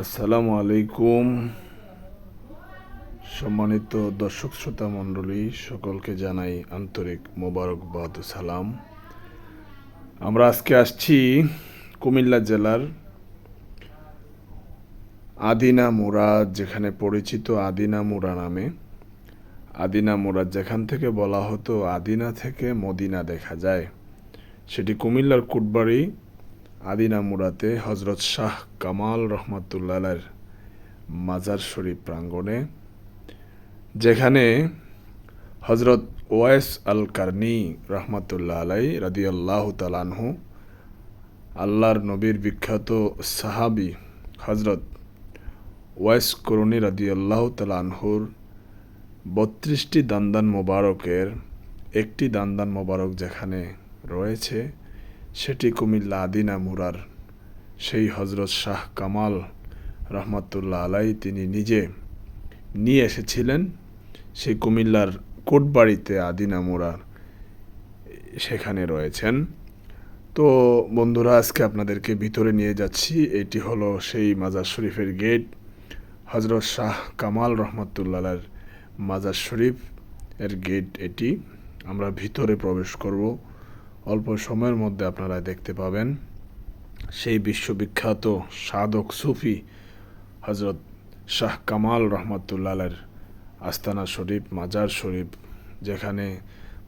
আসসালামু আলাইকুম। সম্মানিত দর্শক শ্রোতা মণ্ডলী, সকলকে জানাই আন্তরিক মোবারকবাদ ও সালাম। আমরা আজকে আসছি কুমিল্লা জেলার আদিনা মুরাদ, যেখানে পরিচিত আদিনা মুরা নামে। আদিনা মুরাদ যেখান থেকে বলা হতো আদিনা থেকে মদিনা দেখা যায়, সেটি কুমিল্লার কুটবাড়ি আদিনা মুরাতে হজরত শাহ কামাল রহমাতুল্লাহর মাজার শরীফ প্রাঙ্গণে, যেখানে হজরত ওয়াইস আল কারনি রহমাতুল্লাহ আলাই রাদিয়াল্লাহু তাআলা আনহু, আল্লাহর নবীর বিখ্যাত সাহাবী হজরত ওয়াইস করণী রাদিয়াল্লাহু তাআলা আনহুর ৩২টি দান্দান মোবারকের একটি দান্দান মোবারক যেখানে রয়েছে, সেটি কুমিল্লা আদিনা মুরার সেই হজরত শাহ কামাল রহমাতুল্লাহ আলাই তিনি নিজে নিয়ে এসেছিলেন সেই কুমিল্লার কোটবাড়িতে আদিনা মুরার, সেখানে রয়েছেন। তো বন্ধুরা, আজকে আপনাদেরকে ভিতরে নিয়ে যাচ্ছি। এটি হলো সেই মাজার শরীফের গেট, হজরত শাহ কামাল রহমাতুল্লাহর মাজার শরীফ এর গেট এটি। আমরা ভিতরে প্রবেশ করব, অল্প সময়ের মধ্যে আপনারা দেখতে পাবেন সেই বিশ্ববিখ্যাত সাধক সুফি হজরত শাহ কামাল রহমাতুল্লাহর আস্তানা শরীফ, মাজার শরীফ, যেখানে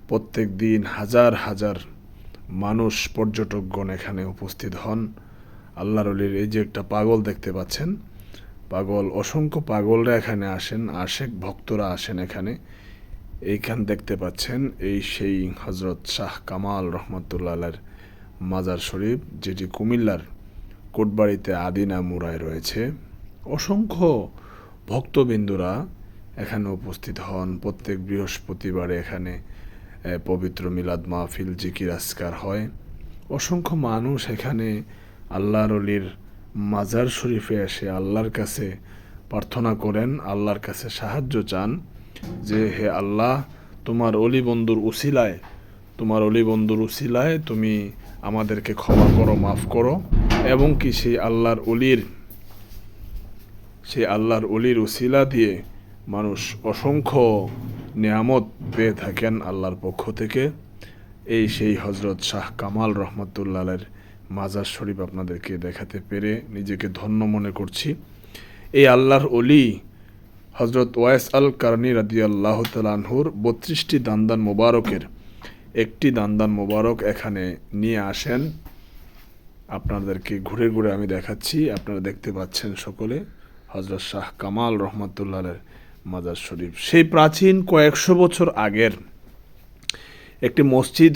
প্রত্যেক দিন হাজার হাজার মানুষ, পর্যটকগণ এখানে উপস্থিত হন। আল্লাহর ওলির এই যে একটা পাগল দেখতে পাচ্ছেন, পাগল, অসংখ্য পাগলরা এখানে আসেন, আশেক ভক্তরা আসেন এখানে। এইখান দেখতে পাচ্ছেন এই সেই হজরত শাহ কামাল রহমাতুল্লাহর মাজার শরীফ, যেটি কুমিল্লার কোটবাড়িতে আদিনা মুরায় রয়েছে। অসংখ্য ভক্তবিন্দুরা এখানে উপস্থিত হন। প্রত্যেক বৃহস্পতিবারে এখানে পবিত্র মিলাদ মাহফিল, জিকির আজকার হয়। অসংখ্য মানুষ এখানে আল্লাহর ওলির মাজার শরীফে এসে আল্লাহর কাছে প্রার্থনা করেন, আল্লাহর কাছে সাহায্য চান যে হে আল্লাহ, তোমার অলি বন্ধুর উসিলায়, তোমার অলি বন্ধুর উসিলায় তুমি আমাদেরকে ক্ষমা করো, মাফ করো। এবং কি সেই আল্লাহর অলির উসিলা দিয়ে মানুষ অসংখ্য নেয়ামত পেয়ে থাকেন আল্লাহর পক্ষ থেকে। এই সেই হজরত শাহ কামাল রহমাতুল্লাহর মাজার শরীফ আপনাদেরকে দেখাতে পেরে নিজেকে ধন্য মনে করছি। এই আল্লাহর অলি হজরত ওয়াইস আল কারনি রাদিয়াল্লাহু তাআলা আনহুর ৩২টি দান্দান মোবারকের একটি দান্দান মোবারক এখানে নিয়ে আসেন। আপনাদেরকে ঘুরে ঘুরে আমি দেখাচ্ছি। আপনারা দেখতে পাচ্ছেন সকলে হজরত শাহ কামাল রহমাতুল্লাহর মাজার শরীফ। সেই প্রাচীন কয়েকশো বছর আগের একটি মসজিদ